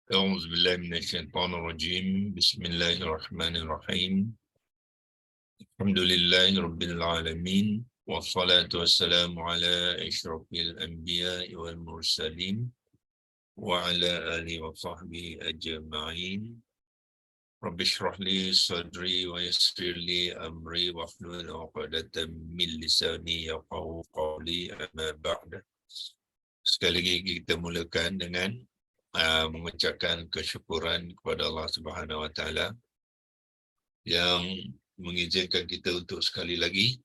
أعوذ بالله من الشيطان الرجيم بسم الله الرحمن الرحيم الحمد لله رب العالمين والصلاة والسلام على أشرف الأنبياء والمرسلين وعلى آله وصحبه أجمعين رب اشرح لي صدري ويسر لي أمري واحلل عقدة من لساني يفقهوا قولي أما بعد. Sekali lagi kita mulakan dengan mengucapkan kesyukuran kepada Allah Subhanahu Wa Taala yang mengizinkan kita untuk sekali lagi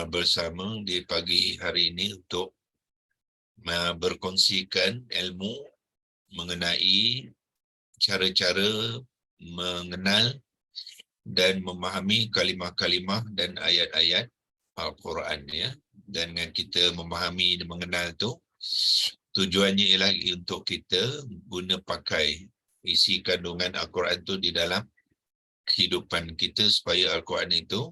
bersama di pagi hari ini untuk berkongsikan ilmu mengenai cara-cara mengenal dan memahami kalimah-kalimah dan ayat-ayat Al-Quran, ya. Dan dengan kita memahami dan mengenal tu, tujuannya ialah untuk kita guna pakai isi kandungan Al-Quran tu di dalam kehidupan kita supaya Al-Quran itu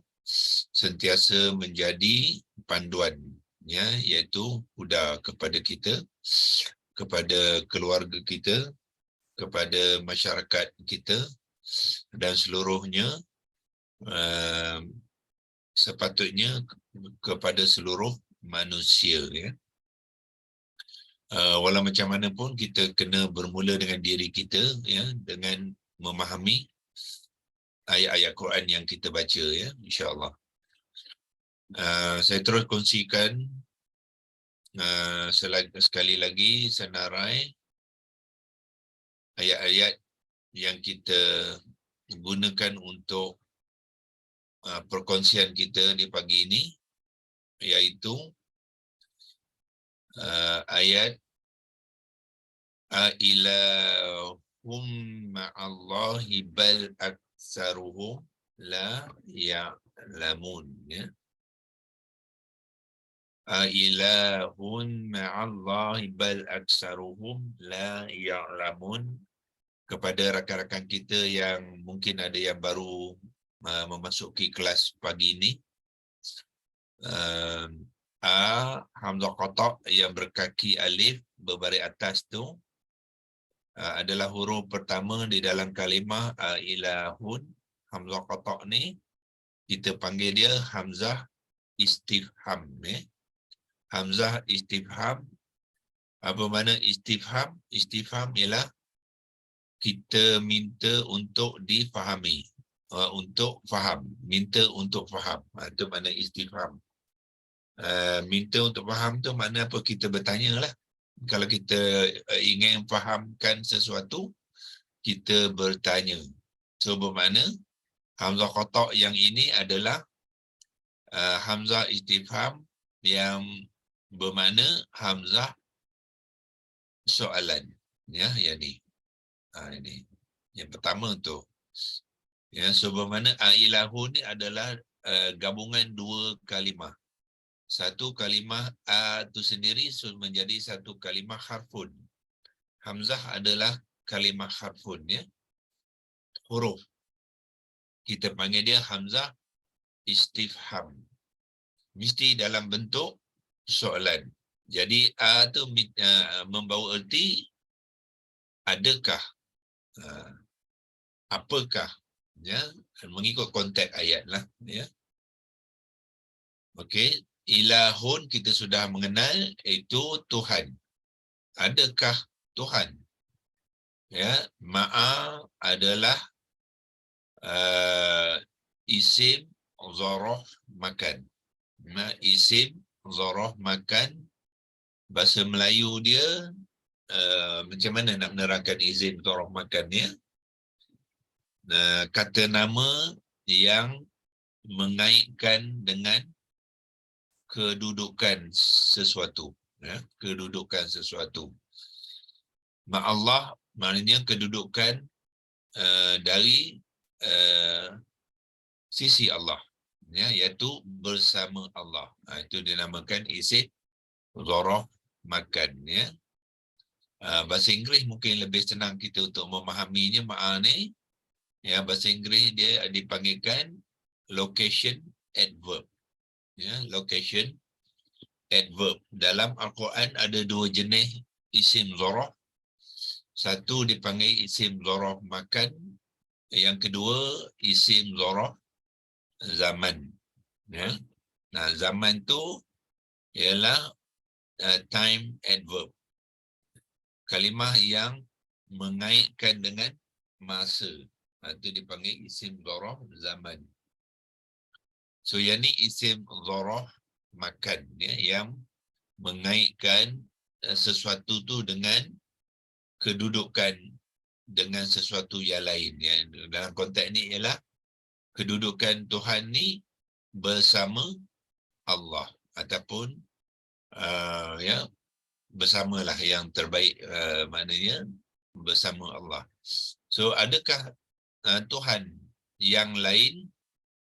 sentiasa menjadi panduan, ya, iaitu huda kepada kita, kepada keluarga kita, kepada masyarakat kita dan seluruhnya, sepatutnya kepada seluruh manusia, ya. Walau macam mana pun kita kena bermula dengan diri kita, ya, dengan memahami ayat-ayat Quran yang kita baca, ya, insya-Allah. Saya terus kongsikan sekali lagi senarai ayat-ayat yang kita gunakan untuk perkongsian kita di pagi ini, iaitu ayat Ailahum ma'allahi bal aksaruhum la ya'lamun, ya. Ailahun ma'allahi bal aksaruhum la ya'lamun. Kepada rakan-rakan kita yang mungkin ada yang baru memasuki kelas pagi ini, Hamzah Qata' yang berkaki alif berbaris atas tu adalah huruf pertama di dalam kalimah ilahun. Hamzah Qata' ni kita panggil dia Hamzah Istifham, ya. Hamzah Istifham. Apa makna istifham? Istifham ialah kita minta untuk difahami, untuk faham, minta untuk faham. Itu makna istifham. Minta untuk faham tu makna apa? Kita bertanya lah. Kalau kita ingin fahamkan sesuatu, kita bertanya. So bermakna Hamzah Qata' yang ini adalah Hamzah Istifham yang bermakna Hamzah soalan, ya, yang ni. Ini yang pertama tu, ya. So bermakna ilahun ni adalah gabungan dua kalimah. Satu kalimah tu sendiri menjadi satu kalimah harfun. Hamzah adalah kalimah harfun, ya, huruf. Kita panggil dia Hamzah Istifham. Mesti dalam bentuk soalan. Jadi tu membawa erti adakah, apakah, ya, mengikut konteks ayat lah, ya. Okey, ilahun kita sudah mengenal, itu Tuhan. Adakah Tuhan? Ya, ma'a adalah isim zarah makan. Isim zarah makan, bahasa Melayu dia macam mana nak menerangkan isim zarah makan, ya? Kata nama yang mengaitkan dengan kedudukan sesuatu, ya, kedudukan sesuatu. Ma'allah maknanya kedudukan dari sisi Allah, ya, iaitu bersama Allah. Itu dinamakan isim zarah makan, ya. Bahasa Inggeris mungkin lebih senang kita untuk memahaminya ni, ya. Bahasa Inggeris dia dipanggilkan location adverb, ya, location adverb. Dalam Al-Quran ada dua jenis isim zarah. Satu dipanggil isim zaraf makan, yang kedua isim zaraf zaman. Ya. Nah, zaman tu ialah time adverb. Kalimah yang mengaitkan dengan masa. Itu dipanggil isim zaraf zaman. So yang ni isim zaraf makan, ya, yang mengaitkan sesuatu tu dengan kedudukan dengan sesuatu yang lain. Ya. Dalam konteks ni ialah kedudukan Tuhan ni bersama Allah ataupun ya, bersamalah yang terbaik, maknanya bersama Allah. So adakah Tuhan yang lain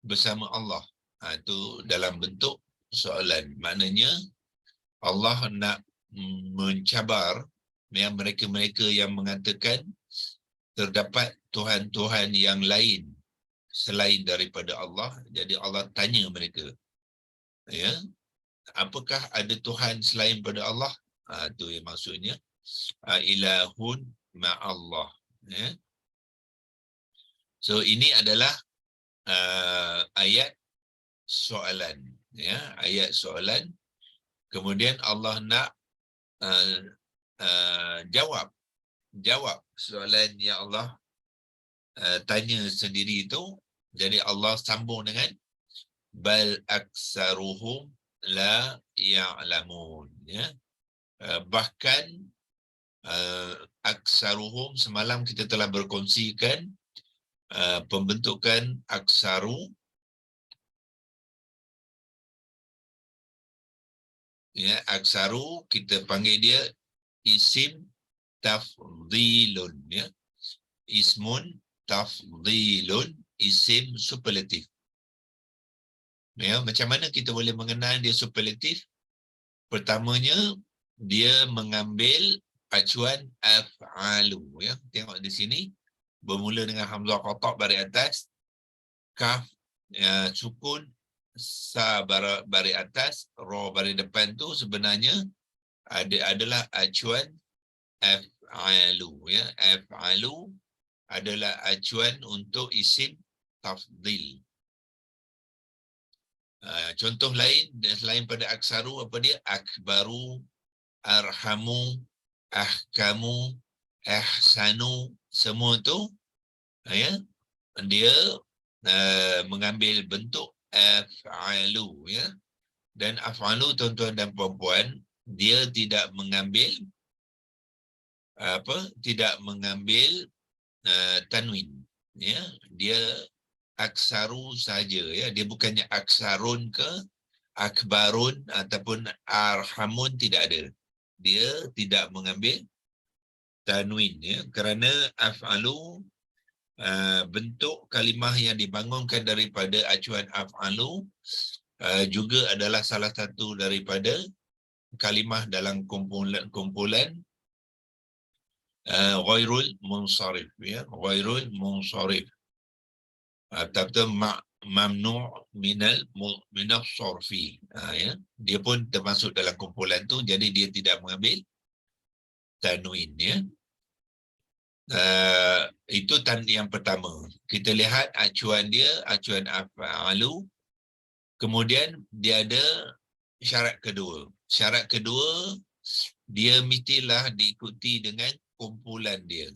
bersama Allah? Itu dalam bentuk soalan. Maknanya Allah nak mencabar yang mereka-mereka yang mengatakan terdapat Tuhan-Tuhan yang lain selain daripada Allah. Jadi Allah tanya mereka, ya, apakah ada Tuhan selain pada Allah? Itu yang maksudnya ilahun ma'allah. Ya. So ini adalah ayat soalan. Ya, ayat soalan. Kemudian Allah nak jawab soalan yang Allah tanya sendiri itu. Jadi Allah sambung dengan bal aksaruhum la ya'lamun. Ya. Bahkan aksaruhum, semalam kita telah berkongsikan pembentukan aksaru, ya, aksaru kita panggil dia isim tafdhilun, ya, ismun tafdhilun, isim superlatif. Ya, macam mana kita boleh mengenal dia superlatif? Pertamanya dia mengambil acuan af'alu, ya. Tengok di sini bermula dengan hamzah qata' baris atas, kaf sukun, sa baris atas, ra baris depan tu sebenarnya adalah acuan af'alu, ya. Af'alu adalah acuan untuk isim tafdhil. Contoh lain selain pada aksaru, apa dia? Akbaru, arhamu, ahkamu, ahsanu, semua tu, ya, dia mengambil bentuk af'alu, ya. Dan af'alu, tuan-tuan dan puan-puan, dia tidak mengambil tanwin, ya. Dia aksaru saja, ya. Dia bukannya aksarun ke akbarun ataupun arhamun, tidak ada. Dia tidak mengambil tanwin, ya, kerana af'alu bentuk kalimah yang dibangunkan daripada acuan af'alu juga adalah salah satu daripada kalimah dalam kumpulan ghairul munsharif, ya, ghairul munsharif atau mamnu' minal sarfi, ya. Dia pun termasuk dalam kumpulan tu, jadi dia tidak mengambil tanwin, ya. Itu yang pertama. Kita lihat acuan dia, acuan af'alu. Kemudian dia ada syarat kedua. Syarat kedua, dia mestilah diikuti dengan kumpulan dia,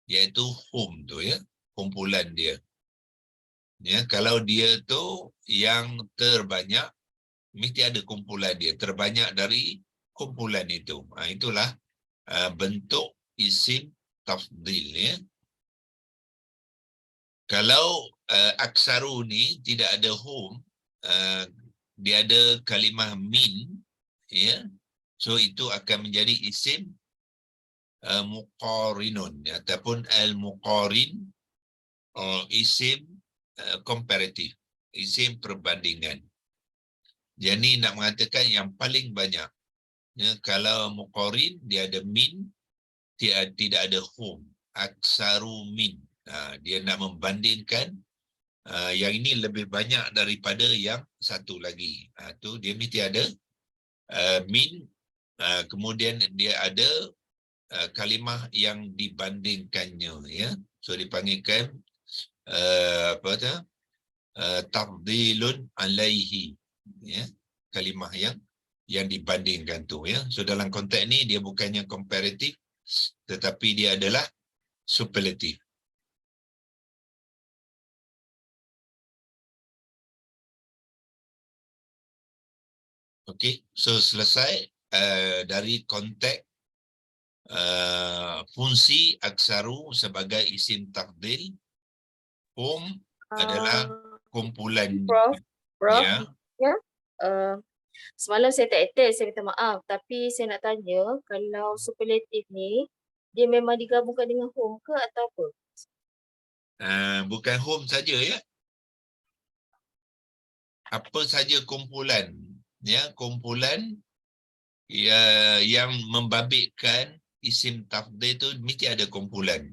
iaitu hum tu, ya, kumpulan dia. Ya, kalau dia tu yang terbanyak, mesti ada kumpulan dia, terbanyak dari kumpulan itu. Itulah bentuk isim tafdhil, ya. Kalau aksaru ni tidak ada hum, dia ada kalimah min, ya. So itu akan menjadi isim muqarinun, ataupun al-muqarin, isim komparatif, isim perbandingan. Jadi nak mengatakan yang paling banyak, ya, kalau muqarin dia ada min, tidak ada hum, aksaru min. Dia nak membandingkan yang ini lebih banyak daripada yang satu lagi. Tu dia mesti ada min, kemudian dia ada kalimah yang dibandingkannya, ya. So dipanggilkan apa tu? Tafdilun alaihi, ya. Kalimah yang dibandingkan tu, ya. So dalam konteks ni dia bukannya komparatif, tetapi dia adalah superlatif. Okey, so selesai dari konteks fungsi aksaru sebagai isim tafdil. Hum adalah kumpulan, Prof, ya. ya. Semalam saya tak attend, saya minta maaf. Tapi saya nak tanya, kalau superlatif ni, dia memang digabungkan dengan home ke atau apa? Bukan home saja, ya. Apa saja kumpulan, ya, kumpulan yang membabitkan isim tafdil tu mesti ada kumpulan.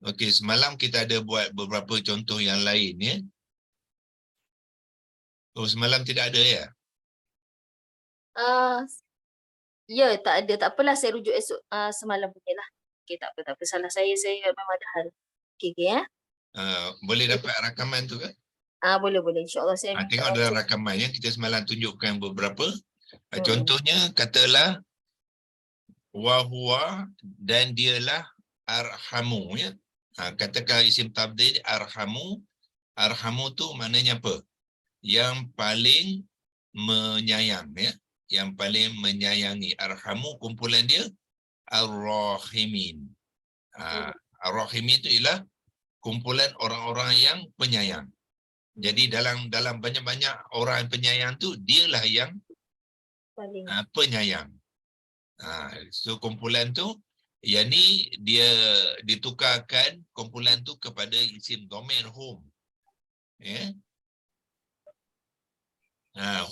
Okey, semalam kita ada buat beberapa contoh yang lain, ya. Oh, semalam tidak ada, ya. Ya, tak ada. Tak apalah, saya rujuk esok semalam punya lah. Okey, tak apa. Salah saya memang ada hal. Okey, ya. Boleh dapat rakaman tu kan? Boleh. InsyaAllah saya minta Tengok dalam rakaman yang kita semalam tunjukkan beberapa. Contohnya, katalah wahwa, dan dialah arhamu, ya. Katakan isim tafdil arhamu. Arhamu tu maknanya apa? Yang paling menyayang, ya. Yang paling menyayangi. Arhamu kumpulan dia ar-rahimin. Ar-rahimin itu ialah kumpulan orang-orang yang penyayang. Jadi dalam banyak-banyak orang penyayang tu, dialah yang penyayang. So kumpulan tu, yang ni dia ditukarkan kumpulan tu kepada isim dhamir hum. Ya.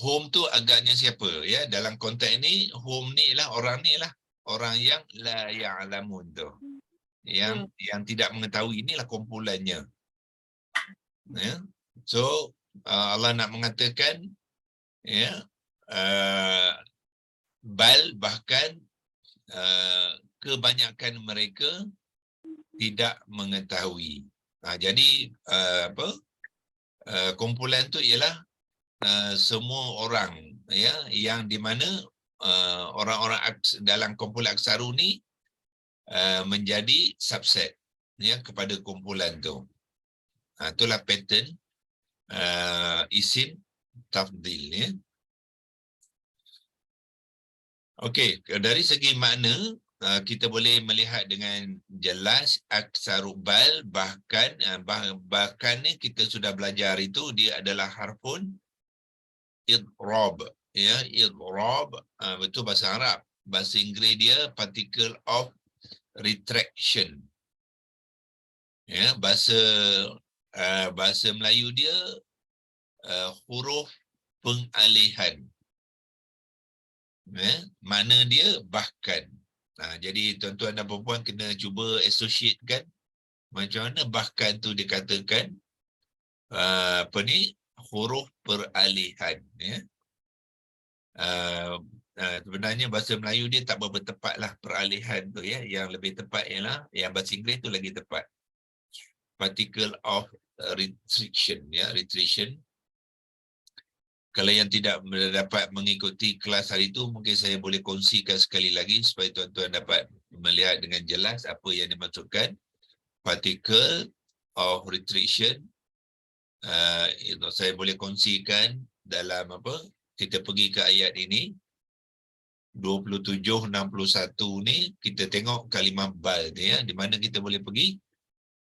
Hum tu agaknya siapa, ya? Dalam konteks ni, hum ni lah orang ni lah, orang yang la ya'lamun tu. Yang tidak mengetahui, inilah kumpulannya. Ya. So Allah nak mengatakan, ya, bal, bahkan kebanyakan mereka tidak mengetahui. Jadi kumpulan tu ialah semua orang, ya, yang di mana orang-orang dalam kumpulan aksaru ni menjadi subset, ya, kepada kumpulan tu. Itulah pattern isim tafdil, ya. Okey, dari segi makna kita boleh melihat dengan jelas aksaru bal, bahkan ni kita sudah belajar itu, dia adalah harfun idrob, ya. Idrob betul bahasa Arab. Bahasa Inggeris dia particle of retraction, ya. Bahasa Melayu dia huruf pengalihan, ya. Mana dia bahkan. Jadi tuan-tuan dan puan-puan kena cuba associatekan macam mana bahkan tu dikatakan huruf peralihan, ya. Sebenarnya bahasa Melayu dia tak berapa tepat lah peralihan tu, ya. Yang lebih tepat ialah yang bahasa Inggeris tu lagi tepat. Particle of restriction, ya, restriction. Kalau yang tidak dapat mengikuti kelas hari itu, mungkin saya boleh kongsikan sekali lagi supaya tuan-tuan dapat melihat dengan jelas apa yang dimaksudkan. Particle of restriction, saya boleh kongsikan dalam kita pergi ke ayat ini 27-61 ni, kita tengok kalimah bal ni, ya. Di mana kita boleh pergi?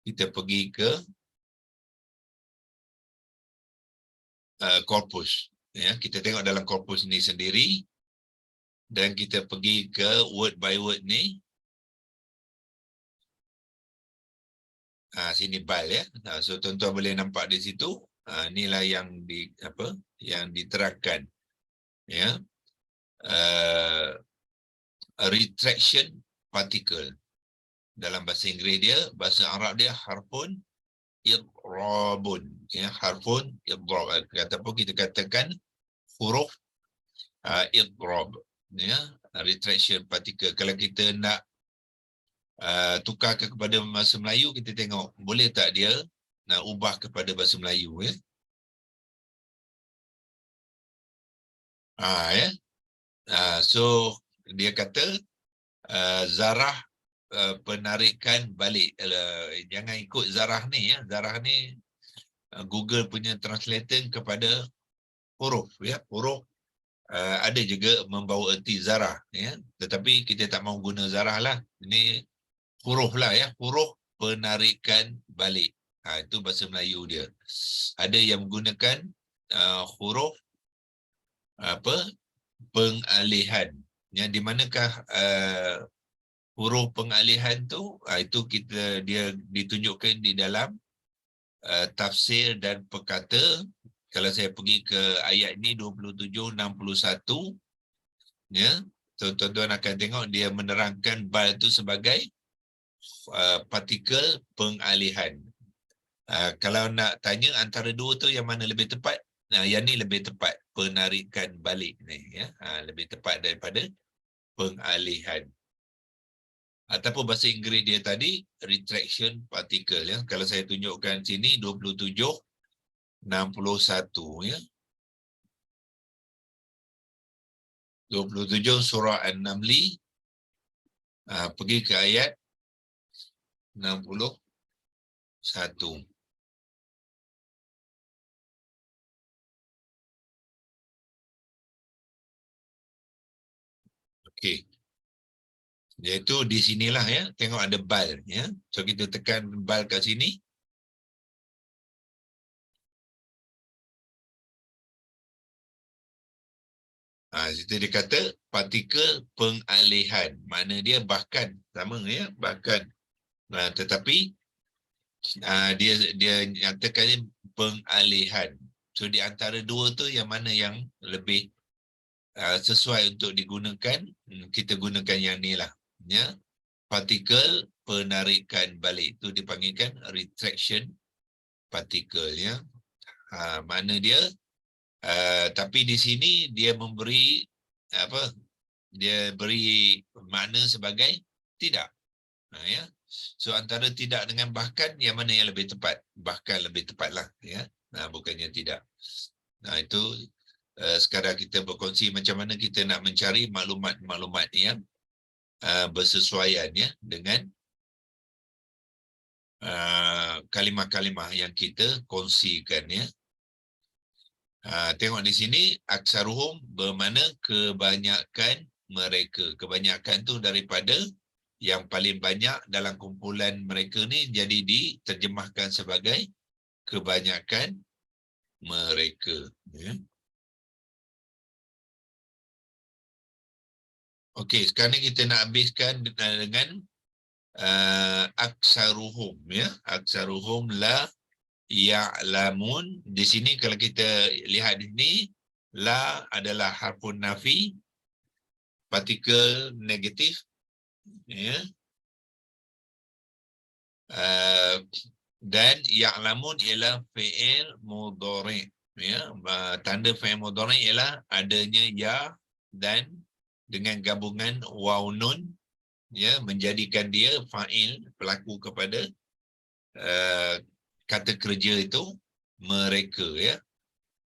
Kita pergi ke korpus, ya. Kita tengok dalam korpus ni sendiri, dan kita pergi ke word by word ni. Sini bal, ya. So tuan-tuan boleh nampak di situ. Inilah yang diterangkan, ya. Retraction particle. Dalam bahasa Inggeris dia, bahasa Arab dia harfun idrabun, ya. Harfun idrab. Ataupun kita katakan huruf idrab. ya, retraction particle. Kalau kita nak tukarkan kepada bahasa Melayu, kita tengok boleh tak dia nak ubah kepada bahasa Melayu, ya. Ya. So dia kata zarah penarikan balik. Jangan ikut zarah ni, ya. Zarah ni Google punya translator kepada huruf, ya. Huruf ada juga membawa erti zarah, ya. Tetapi kita tak mahu guna zarah lah. Ini huruf lah, ya. Huruf penarikan balik. Itu bahasa Melayu dia. Ada yang menggunakan huruf pengalihan. Ya, di manakah huruf pengalihan tu? Itu dia ditunjukkan di dalam tafsir dan pekata. Kalau saya pergi ke ayat ni 27-61, ya, tuan-tuan akan tengok dia menerangkan bal itu sebagai partikel pengalihan. Kalau nak tanya antara dua tu yang mana lebih tepat, yang ni lebih tepat, penarikan balik ni, ya. Lebih tepat daripada pengalihan. Ataupun bahasa Inggeris dia tadi retraction particle, ya. Kalau saya tunjukkan sini 27-61, ya. 27 surah An-Namli, pergi ke ayat 61. Okey. Iaitu di sinilah, ya. Tengok ada bal, ya. So kita tekan bal kat sini. Situ dia kata partikel pengalihan. Mana dia bahkan sama, ya, bahkan. Tetapi dia nyatakan pengalihan. So di antara dua tu yang mana yang lebih sesuai untuk digunakan, kita gunakan yang ni lah, ya. Partikel penarikan balik itu dipanggilkan retraction particle, ya. Mana dia tapi di sini dia memberi dia beri makna sebagai tidak, ya. So antara tidak dengan bahkan, yang mana yang lebih tepat? Bahkan lebih tepatlah, ya. Bukannya tidak. Itu sekadar kita berkongsi macam mana kita nak mencari maklumat-maklumat yang bersesuaian, ya, dengan kalimah-kalimah yang kita kongsikan, ya. Tengok di sini aksaruhum bermakna kebanyakan mereka. Kebanyakan tu daripada yang paling banyak dalam kumpulan mereka ni, jadi diterjemahkan sebagai kebanyakan mereka, ya. Okey, sekarang ni kita nak habiskan dengan aksaruhum, ya. Aksaruhum la ya'lamun. Di sini kalau kita lihat di sini, la adalah harfun nafi, partikel negatif, ya. Dan ya'lamun ialah fi'il mudhari', ya. Tanda fi'il mudhari' ialah adanya ya dan dengan gabungan waw nun, ya, menjadikan dia fa'il, pelaku kepada kata kerja itu mereka, ya.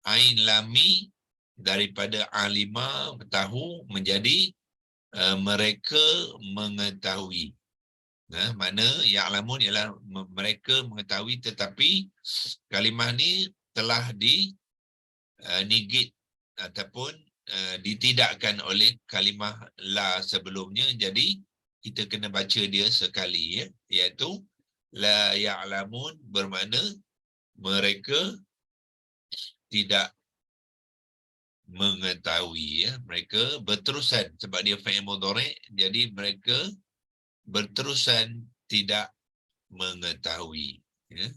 Ain lami daripada alima tahu menjadi mereka mengetahui. Makna ya'lamun ialah mereka mengetahui, tetapi kalimah ni telah negate ataupun ditidakkan oleh kalimah la sebelumnya. Jadi kita kena baca dia sekali, ya, iaitu la ya'lamun bermakna mereka tidak mengetahui, ya. Mereka berterusan sebab dia fa'il mudhari', jadi mereka berterusan tidak mengetahui, ya.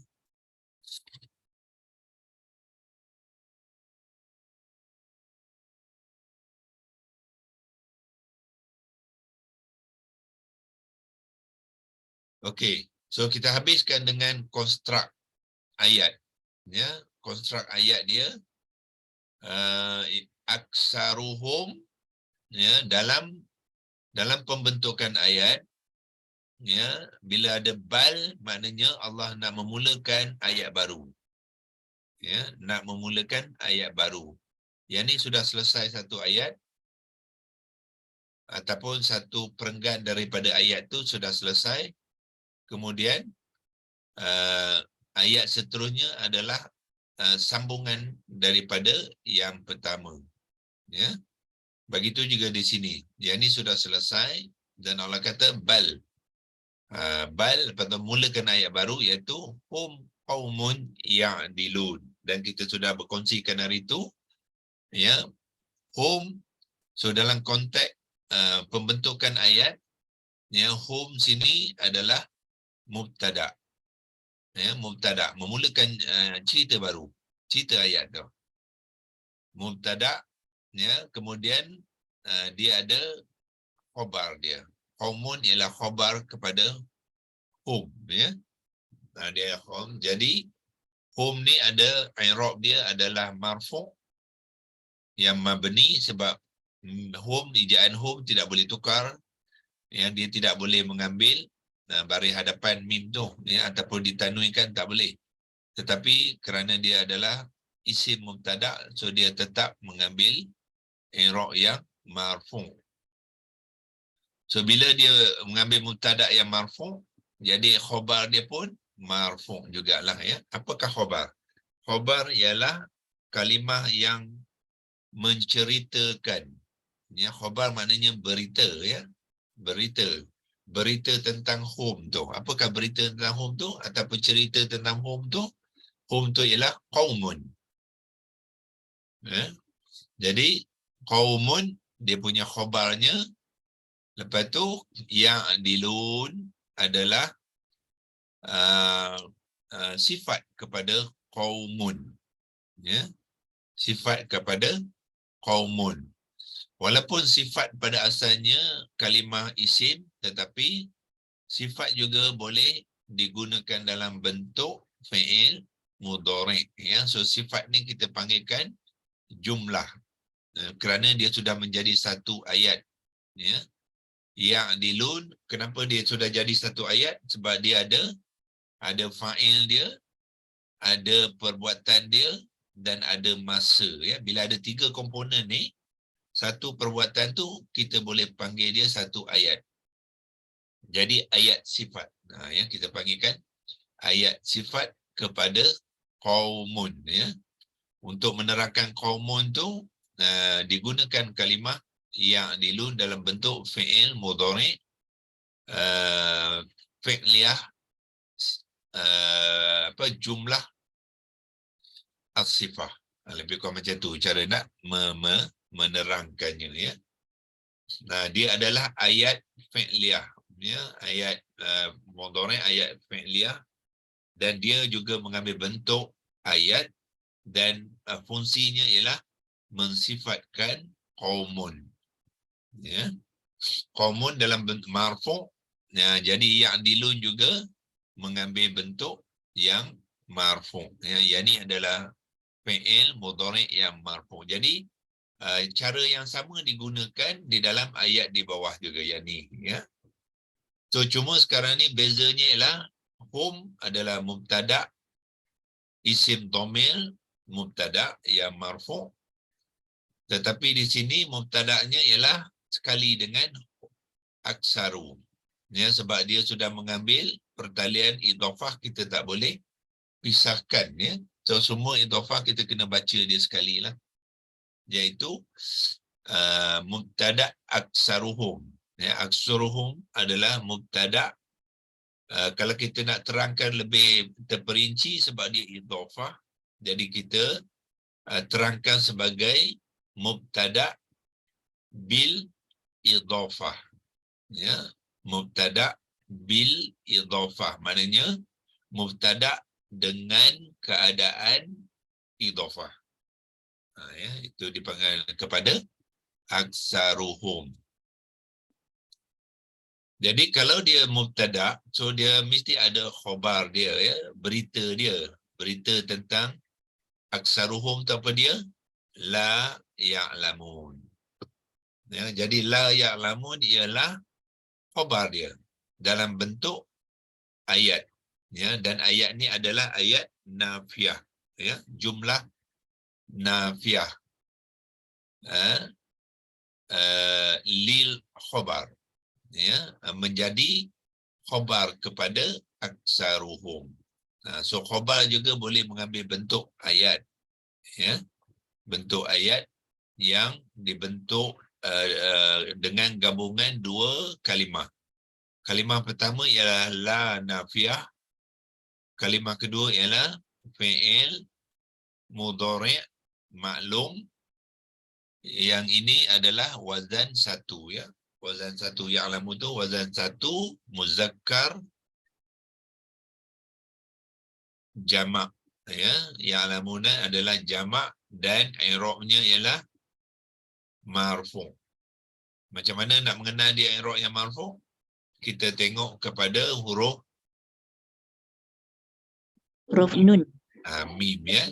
Okey, so kita habiskan dengan konstruk ayat, ya. Konstruk ayat dia aksaruhum ya, dalam pembentukan ayat, ya, bila ada bal, maknanya Allah nak memulakan ayat baru. Ya, nak memulakan ayat baru. Yang ni sudah selesai satu ayat ataupun satu perenggan daripada ayat tu sudah selesai. Kemudian ayat seterusnya adalah sambungan daripada yang pertama. Ya. Begitu juga di sini. Yang ni sudah selesai dan Allah kata bal. Bal pada mulakan ayat baru iaitu hum qaumun ya'dilun. Dan kita sudah berkongsikan hari itu, ya, hum. So dalam konteks pembentukan ayat, ya, hum sini adalah mubtada. Ya, mubtada memulakan cerita baru, cerita ayat tu. Mubtada, ya, kemudian dia ada khabar dia. Qaumun ialah khabar kepada hum, ya. Dia hum. Jadi hum ni ada i'rab dia adalah marfu' yang mabni sebab hum, ijaan hum tidak boleh tukar, ya, dia tidak boleh mengambil baris hadapan mim tu, ya, ataupun ditanwinkan tak boleh. Tetapi kerana dia adalah isim mubtada, so dia tetap mengambil i'rab yang marfu'. So bila dia mengambil mubtada yang marfu', jadi khabar dia pun marfu' jugalah, ya. Apakah khabar? Khabar ialah kalimah yang menceritakan. Ya, khabar maknanya berita, ya. Berita tentang hum tu. Apakah berita tentang hum tu ataupun cerita tentang hum tu? Hum tu ialah qaumun. Ya. Jadi qaumun dia punya khabarnya. Lepas tu ya'dilun adalah sifat kepada qaumun. Ya. Sifat kepada qaumun. Walaupun sifat pada asalnya kalimah isim, tetapi sifat juga boleh digunakan dalam bentuk fi'il mudhari', ya. So sifat ni kita panggilkan jumlah, kerana dia sudah menjadi satu ayat, ya. Ya'dilun, kenapa dia sudah jadi satu ayat? Sebab dia ada fa'il dia, ada perbuatan dia dan ada masa, ya. Bila ada tiga komponen ni, satu perbuatan tu kita boleh panggil dia satu ayat. Jadi ayat sifat. Ya, kita panggilkan ayat sifat kepada qaumun, ya. Untuk menerangkan qaumun tu digunakan kalimah ya'dilun dalam bentuk fi'il mudhari', fi'liyah, jumlah as-sifah. Lebih kurang macam tu cara nak menerangkannya, ya. Dia adalah ayat fi'liyah, ya, ayat mudhari', ayat fi'liyah, dan dia juga mengambil bentuk ayat dan fungsinya ialah mensifatkan qaumun, ya. Qaumun dalam bentuk marfu', ya, jadi ya'dilun juga mengambil bentuk yang marfu', ya. Yang ini adalah fi'il mudhari' yang marfu'. Jadi cara yang sama digunakan di dalam ayat di bawah juga yang ni, ya. So cuma sekarang ni bezanya ialah hum adalah mubtada, isim dhamir mubtada yang marfu', tetapi di sini mubtada'nya ialah sekali dengan aksaru, ya, sebab dia sudah mengambil pertalian idhafah, kita tak boleh pisahkan, ya. So semua idhafah kita kena baca dia sekali lah, iaitu mubtada' aksaruhum, ya. Aksaruhum adalah mubtada'. Kalau kita nak terangkan lebih terperinci sebab dia idhafah, jadi kita terangkan sebagai mubtada' bil idhafah, ya. Mubtada' bil idhafah maknanya mubtada' dengan keadaan idhafah. Ya, itu dipanggil kepada aksaruhum. Jadi kalau dia mubtada', so dia mesti ada khabar dia, ya, berita dia, berita tentang aksaruhum tu apa dia? La ya'lamun. Ya, jadi la ya'lamun ialah khabar dia dalam bentuk ayat. Ya, dan ayat ni adalah ayat nafiyah. Ya, jumlah nafiyah. Lil khabar. Ya, menjadi khabar kepada aksaruhum. So khabar juga boleh mengambil bentuk ayat. Ya, bentuk ayat yang dibentuk dengan gabungan dua kalimah. Kalimah pertama ialah la nafiyah. Kalimah kedua ialah fi'il mudhari' maklum. Yang ini adalah wazan satu, ya. Wazan satu ya'lamu tu wazan satu muzakkar jamak, ya. Ya'lamuna adalah jamak dan i'rabnya ialah marfu'. Macam mana nak mengenal dia i'rab yang marfu'? Kita tengok kepada huruf Nun. mim, ya.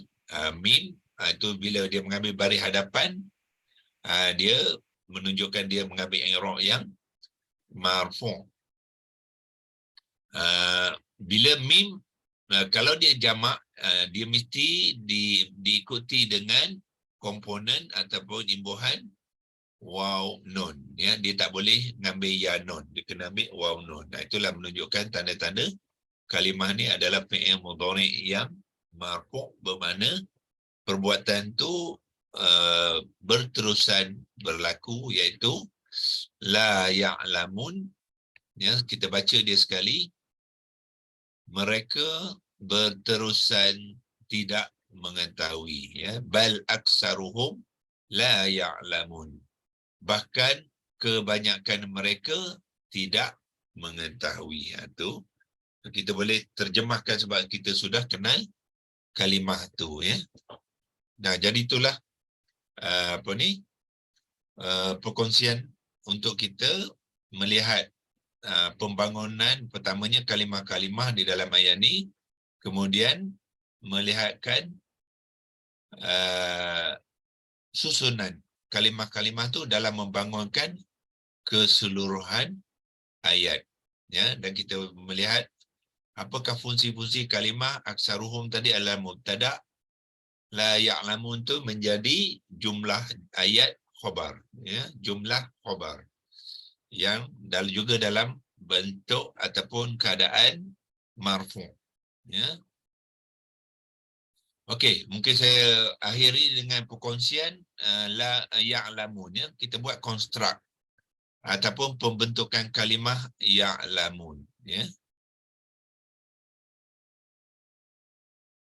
Mim itu bila dia mengambil baris hadapan, dia menunjukkan dia mengambil i'rab yang marfu'. Bila mim, kalau dia jamak, dia mesti diikuti dengan komponen ataupun imbuhan waw nun, ya. Dia tak boleh mengambil ya nun, dia kena ambil waw nun. Itulah menunjukkan tanda-tanda kalimah ni adalah fi'il mudhari' yang marfu', bermakna perbuatan tu berterusan berlaku, iaitu la ya'lamun, ya. Kita baca dia sekali. Mereka berterusan tidak mengetahui, ya. Bal aksaruhum la ya'lamun. Bahkan kebanyakan mereka tidak mengetahui. Itu kita boleh terjemahkan sebab kita sudah kenal kalimah tu, ya. Nah, jadi itulah perkongsian untuk kita melihat pembangunan pertamanya kalimah-kalimah di dalam ayat ni, kemudian melihatkan susunan kalimah-kalimah tu dalam membangunkan keseluruhan ayat, ya. Dan kita melihat apakah fungsi-fungsi kalimah aksaruhum tadi adalah mubtada', la ya'lamun tu menjadi jumlah ayat khabar, ya, jumlah khabar yang juga dalam bentuk ataupun keadaan marfu', ya. Okey, mungkin saya akhiri dengan perkongsian la ya'lamun, ya. Kita buat konstruk ataupun pembentukan kalimah ya'lamun, ya.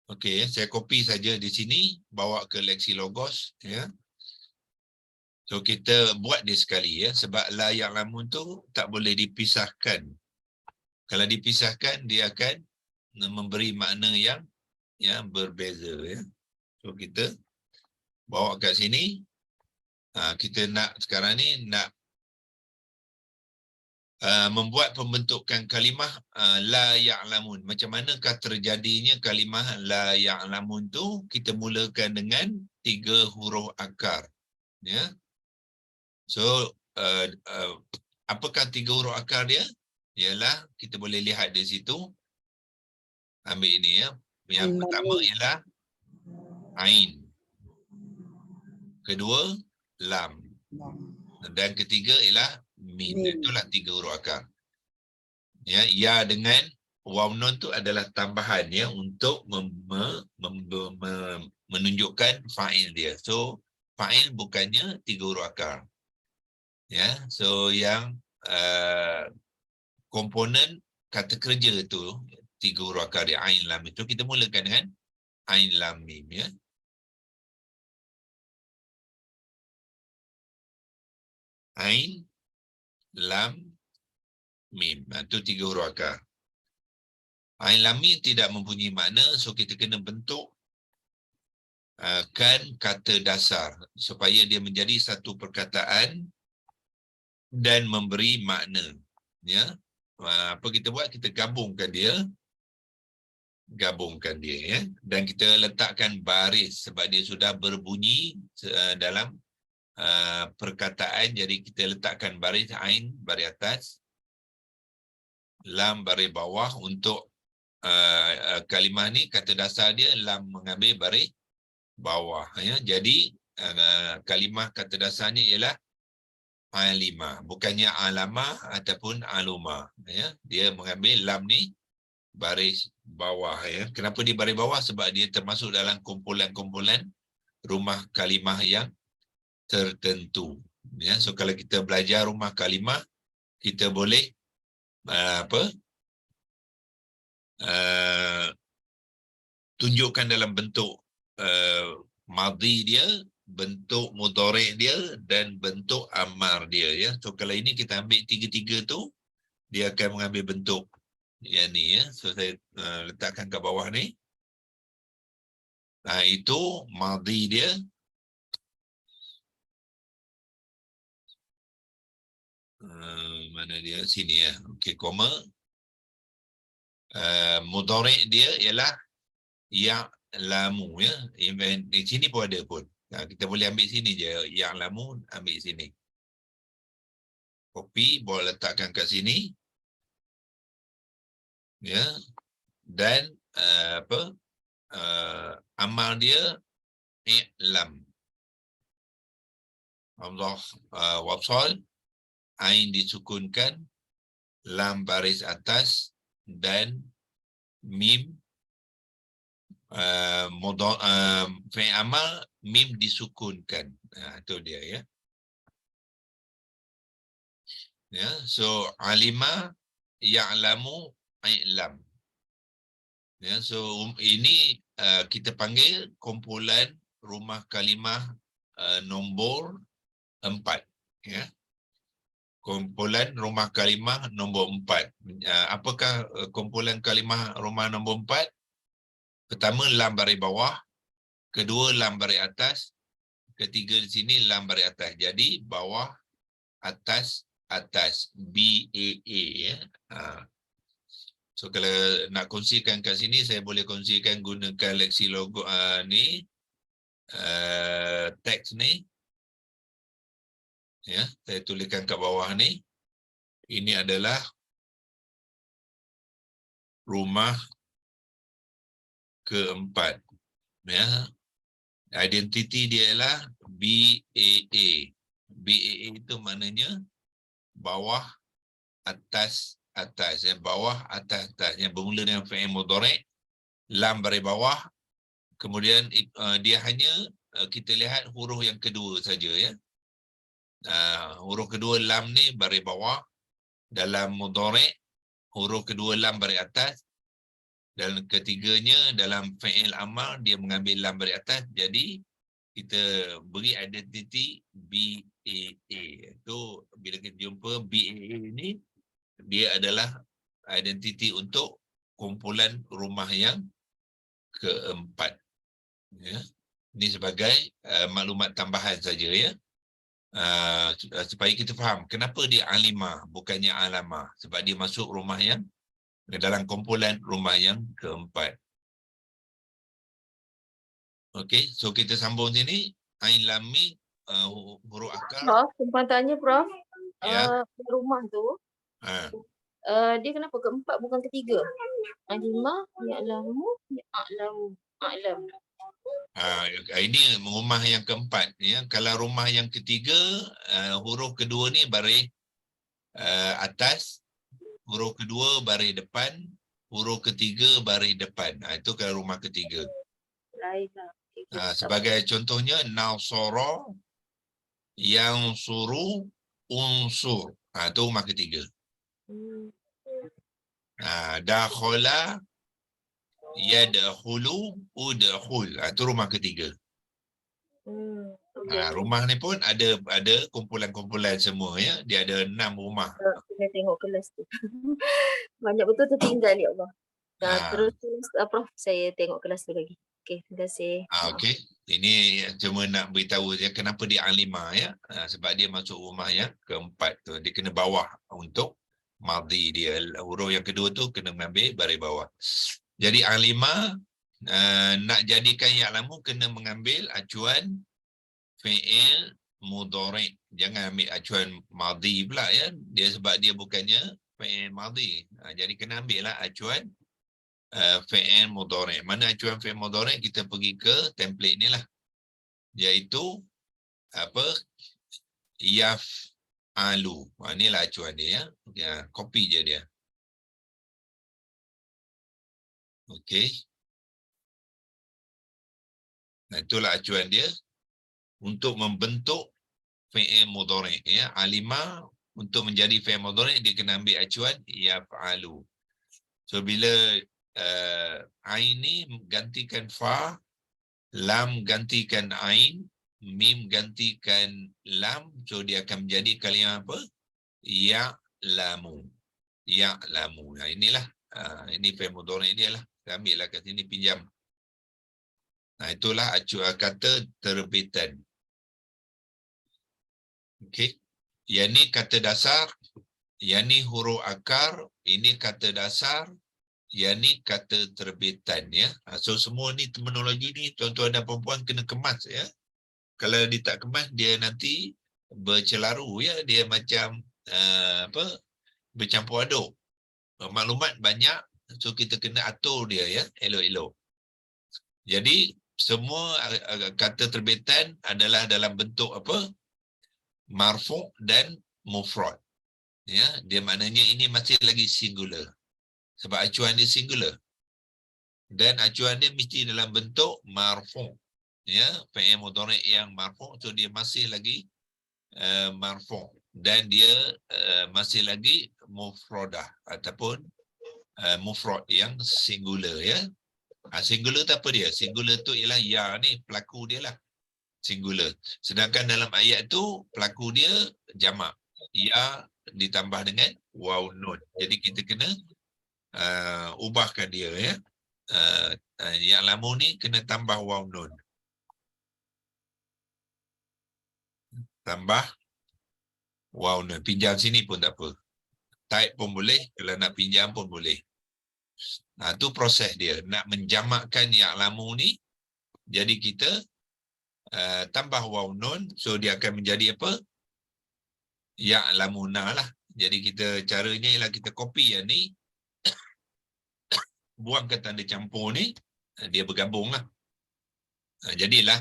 Okey, saya copy saja di sini, bawa ke Lexilogos, ya. So kita buat dia sekali, ya, sebab la ya'lamun tu tak boleh dipisahkan. Kalau dipisahkan dia akan memberi makna yang berbeza, ya. So kita bawa kat sini. Kita nak sekarang ni nak membuat pembentukan kalimah la ya'lamun. Macam manakah terjadinya kalimah la ya'lamun tu? Kita mulakan dengan 3 huruf akar, ya. So apakah 3 huruf akar dia? Ialah kita boleh lihat di situ. Ambil ini, ya. Yang pertama ialah ain. Kedua lam. Dan ketiga ialah min. Itulah 3 huruf akar. Ya, ya dengan waw nun tu adalah tambahan, ya, untuk menunjukkan fa'il dia. So fa'il bukannya 3 huruf akar. Ya, so yang komponen kata kerja itu 3 huruf akar dia, ain lam itu. Kita mulakan dengan ain lam mim, ya. Ain lam mim. Itu 3 huruf akar. Ain lam mim tidak mempunyai makna, so kita kena bentuk kan kata dasar supaya dia menjadi satu perkataan dan memberi makna, ya. Apa kita buat? Kita gabungkan dia, ya, dan kita letakkan baris sebab dia sudah berbunyi dalam perkataan, jadi kita letakkan baris ain baris atas, lam baris bawah. Untuk kalimah ni kata dasar dia lam mengambil baris bawah ya. Jadi kalimah kata dasar ni ialah alima, bukannya alama ataupun aluma ya. Dia mengambil lam ni baris bawah ya. Kenapa dia baris bawah? Sebab dia termasuk dalam kumpulan-kumpulan rumah kalimah yang tertentu ya. So kalau kita belajar rumah kalimah, kita boleh tunjukkan dalam bentuk madhi dia, bentuk mudhari' dia, dan bentuk amar dia ya. So kalau ini kita ambil tiga-tiga tu, dia akan mengambil bentuk yang ni ya. So saya letakkan kat bawah ni. Itu madhi dia. Mana dia? Sini ya. Okey, koma. Mudhari' dia ialah ya'lamu ya. Di sini pun ada pun. Kita boleh ambil sini je. Ya'lamu, ambil sini. Copy, boleh letakkan kat sini. Ya. Dan amal dia i'lam. Allah wasal, ain disukunkan, lam baris atas, dan mim fi'il amal mim disukunkan. Itu dia ya. Ya, so alima ya'lamu i'lam. Ya, so ini kita panggil kumpulan rumah kalimah nombor 4 ya. Kumpulan rumah kalimah nombor 4. Apakah kumpulan kalimah rumah nombor 4? Pertama, lam baris bawah. Kedua, lam baris atas. Ketiga di sini, lam baris atas. Jadi, bawah, atas, atas. BAA ya. So, kalau nak kongsikan kat sini, saya boleh kongsikan gunakan leksi logo ni. Teks ni. Ya, saya tuliskan kat bawah ni. Ini adalah rumah keempat. Ya. Identiti dia ialah BAA. BAA itu maknanya bawah, atas, atas. Ya. Bawah, atas, atas. Yang bermula dengan fi'il mudhari', lam baris bawah. Kemudian dia hanya kita lihat huruf yang kedua saja ya. Huruf kedua lam ni baris bawah. Dalam mudhari', huruf kedua lam baris atas. Dan ketiganya dalam fi'il amal dia mengambil lam baris atas. Jadi kita beri identiti BAA. Itu bila kita jumpa BAA ni, dia adalah identiti untuk kumpulan rumah yang keempat. Ya. Ini sebagai maklumat tambahan saja ya. Supaya kita faham kenapa dia alimah bukannya alamah. Sebab dia masuk rumah yang dalam kumpulan rumah yang keempat. Okey, so kita sambung sini. Ain lam mim huruf akal. Prof, tumpang tanya Prof. Ya. Rumah tu, dia kenapa keempat bukan ketiga? Alimah, ya'lamu, ya'lamu, a'lam. Ini rumah yang keempat ya. Kalau rumah yang ketiga, huruf kedua ni baris atas, huruf kedua baris depan, huruf ketiga baris depan. Itu kalau rumah ketiga. Sebagai contohnya nasara, yansuru, unsur. Itu rumah ketiga. Dakhala, yadkhulu, udkhul. Itu rumah ketiga. Rumah ni pun ada kumpulan-kumpulan semua ya. Dia ada 6 rumah. Kena tengok kelas tu. Banyak betul tertinggal ya Allah. Terus Prof, saya tengok kelas tu lagi. Okey, terima kasih. Okey. Ini cuma nak beritahu je kenapa dia alimah ya. Sebab dia masuk rumah yang keempat tu. Dia kena bawah untuk madhi dia. Huruf yang kedua tu kena mengambil baris bawah. Jadi alimah nak jadikan ya'lamu kena mengambil acuan fi'il mudhari'. Jangan ambil acuan madhi pula ya. Dia sebab dia bukannya fi'il madhi. Jadi kena ambil lah acuan fi'il mudhari'. Mana acuan fi'il mudhari'? Kita pergi ke template ni lah. Iaitu apa? Yaf'alu. Inilah acuan dia ya. Copy je dia. Okey. Itulah acuan dia untuk membentuk fi'il mudhari' ya. Alima untuk menjadi fi'il mudhari' dia kena ambil acuan yaf'alu. So bila ain ni gantikan fa, lam gantikan ain, mim gantikan lam, so dia akan menjadi kalimah apa? Ya'lamu. Ya'lamu. Nah, inilah ini fi'il mudhari' dia lah. Kita ambil lah kat sini, pinjam. Nah, itulah kata terbitan. Okey. Yang ni kata dasar, yang ni huruf akar, ini kata dasar, yang ni kata terbitan ya. So semua ni terminologi ni tuan-tuan dan puan-puan kena kemas ya. Kalau dia tak kemas dia nanti bercelaru ya, dia macam bercampur aduk. Maklumat banyak, so kita kena atur dia ya, elok-elok. Jadi semua kata terbitan adalah dalam bentuk apa? Marfu' dan mufrad. Ya, dia maknanya ini masih lagi singular. Sebab acuan dia singular. Dan acuan dia mesti dalam bentuk marfu'. Ya, fi'il mudhari' yang marfu', so dia masih lagi marfu', dan dia masih lagi mufradah ataupun mufrad yang singular ya. Singular tu apa dia? Singular tu ialah ya ni pelaku dia lah. Singular. Sedangkan dalam ayat tu pelaku dia jamak. Ya ditambah dengan waw nun. Jadi kita kena ubahkan dia ya. Yang lama ni kena tambah waw nun. Tambah waw nun. Pinjam sini pun tak apa. Type pun boleh. Kalau nak pinjam pun boleh. Nah, tu proses dia. Nak menjamakkan yang lama ni. Jadi kita tambah waw nun. So dia akan menjadi apa? Ya'lamuna lah. Jadi kita caranya ialah kita copy yang ni, buangkan tanda campur ni, dia bergabung lah. Jadilah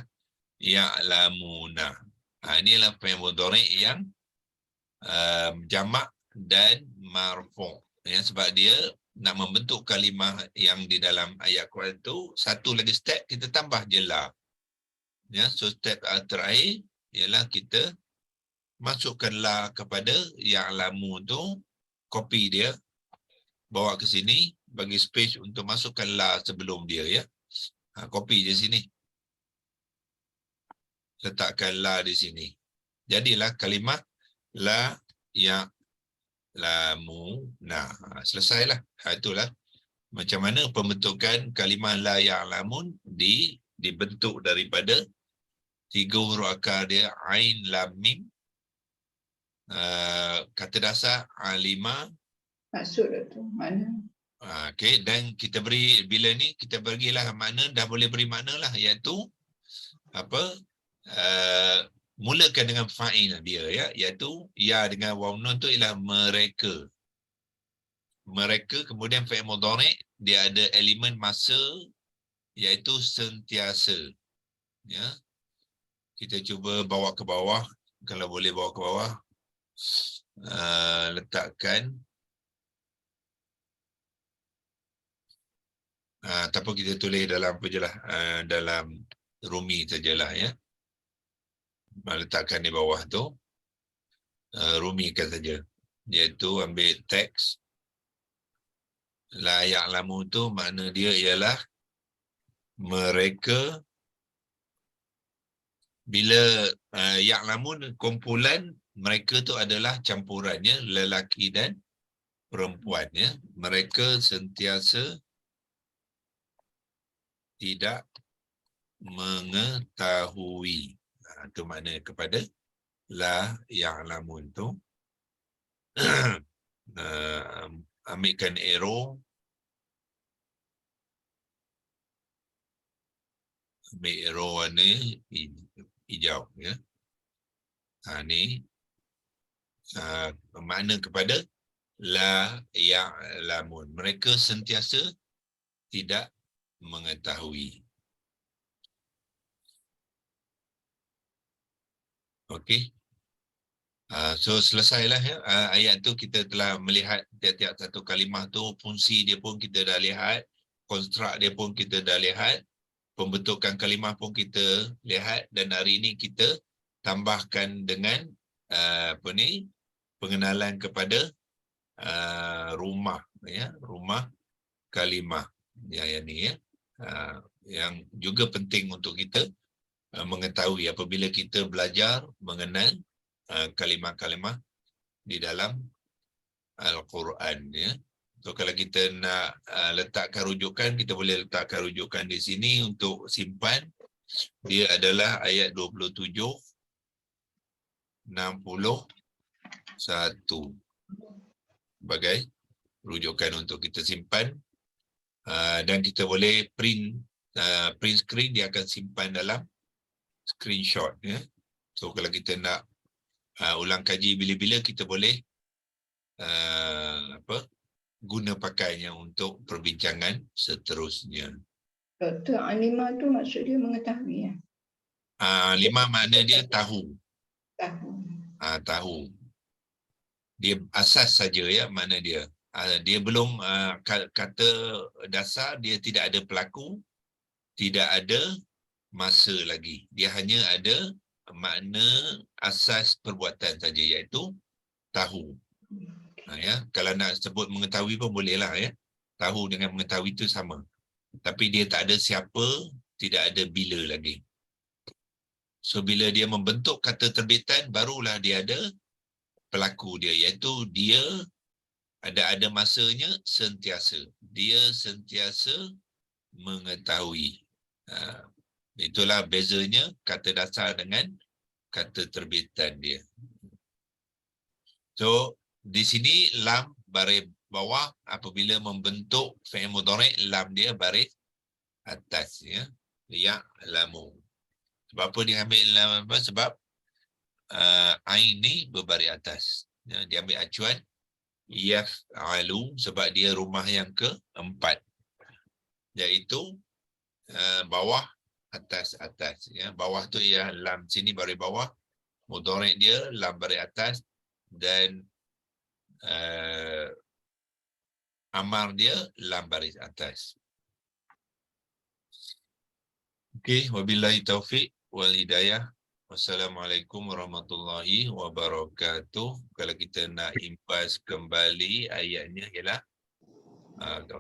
ya'lamuna. Inilah fi'il mudhari' yang jamak dan marfu'. Ya, sebab dia nak membentuk kalimah yang di dalam ayat Quran tu, satu lagi step kita tambah je la. Ya, so step terakhir ialah kita masukkan la kepada ya'lamu tu, copy dia, bawa ke sini, bagi space untuk masukkan la sebelum dia ya. Copy je sini. Letakkan la di sini. Jadilah kalimah la ya'lamu. Nah, selesailah. Itulah macam mana pembentukan kalimah la ya'lamun dibentuk daripada tiga huruf akar dia, ain, lam, mim. Kata dasar alima. Maksud tu mana? Okey, dan kita beri, bila ni kita berilah makna, dah boleh beri makna lah, iaitu apa? Mulakan dengan fa'il dia ya, iaitu ya dengan waw nun tu ialah mereka. Mereka, kemudian fi'il mudhari' dia ada elemen masa iaitu sentiasa. Ya. Kita cuba bawa ke bawah, kalau boleh bawa ke bawah. Letakkan ataupun kita tulis dalam apa je lah, dalam Rumi sajalah ya. Letakkan di bawah tu, rumikan saja. Iaitu ambil teks la ya'lamu tu makna dia ialah mereka. Bila ya'lamun kumpulan, mereka tu adalah campurannya lelaki dan perempuan ya. Mereka sentiasa tidak mengetahui. Itu makna kepada la ya'lamun tu. Ambilkan arrow. Ambil arrow warna hijau ya. Ni makna kepada la ya'lamun. Mereka sentiasa tidak mengetahui. Okey. So selesailah ya. Ayat tu kita telah melihat tiap-tiap satu kalimah tu, fungsi dia pun kita dah lihat, konstruk dia pun kita dah lihat, pembentukan kalimah pun kita lihat, dan hari ini kita tambahkan dengan pengenalan kepada rumah ya, rumah kalimah yang ni ya. Yang juga penting untuk kita mengetahui apabila kita belajar mengenal kalimah-kalimah di dalam Al-Quran ya. So kalau kita nak letakkan rujukan, kita boleh letakkan rujukan di sini untuk simpan. Dia adalah ayat 27 61 sebagai rujukan untuk kita simpan, dan kita boleh print screen, dia akan simpan dalam screenshot ya. So kalau kita nak ulang kaji bila-bila, kita boleh guna pakainya untuk perbincangan seterusnya. Doktor, alima tu maksud dia mengetahui ya? Lima makna dia tahu. Tahu. Dia asas saja ya makna dia. Dia belum kata dasar, dia tidak ada pelaku, tidak ada masa lagi. Dia hanya ada makna asas perbuatan saja, iaitu tahu. Ya, kalau nak sebut mengetahui pun bolehlah ya. Tahu dengan mengetahui itu sama. Tapi dia tak ada siapa, tidak ada bila lagi. So bila dia membentuk kata terbitan, barulah dia ada pelaku dia, iaitu dia ada masanya sentiasa. Dia sentiasa mengetahui. Itulah bezanya kata dasar dengan kata terbitan dia. So di sini lam baris bawah, apabila membentuk fi'il mudhari', lam dia baris atas ya. Ya'lamu. Sebab apa dia ambil lam apa? Sebab ain ni berbaris atas. Ya, dia ambil acuan yaf'alu sebab dia rumah yang keempat, iaitu bawah atas ya. Bawah tu ialah lam, sini baris bawah, mudhari' dia lam baris atas, dan amar dia lam baris atas. Okey, wabillahi taufiq wal hidayah. Wassalamualaikum warahmatullahi wabarakatuh. Kalau kita nak impas kembali ayatnya ialah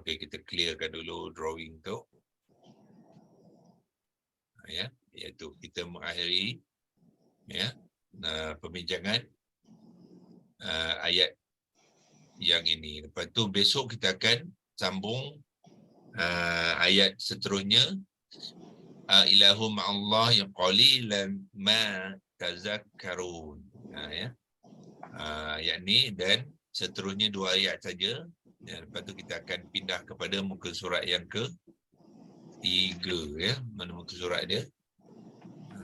okey, kita clearkan dulu drawing tu. Ya, iaitu kita mengakhiri ya perbincangan ayat yang ini. Lepas tu besok kita akan sambung ayat seterusnya, ilahum Allah yang qalilan ma tazakkarun. Ya. Ayat ni dan seterusnya 2 ayat saja. Ya, lepas tu kita akan pindah kepada muka surat yang ke-3 ya. Mana muka surat dia?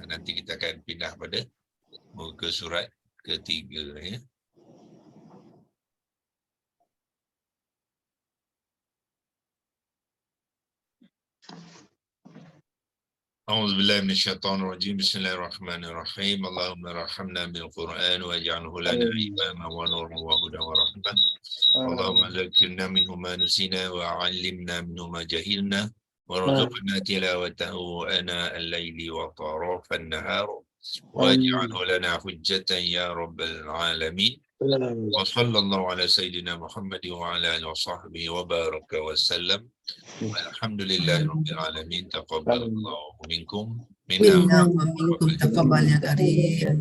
Nanti kita akan pindah pada muka surat ke-3 ya. أعوذ بالله من الشيطان الرجيم. بسم الله الرحمن الرحيم. اللهم ارحمنا بالقرآن واجعله لنا إماما ونورا وهدى ورحمة. اللهم ذكرنا منه ما نسينا وعلمنا منه ما جهلنا وارزقنا تلاوته آناء الليل وطرف النهار واجعله لنا حجة يا رب العالمين. وصلى الله على سيدنا محمد وعلى آله وصحبه وبارك وسلم. والحمد لله رب العالمين. تقبل الله منكم منا ومنكم. تقبل يا كريم.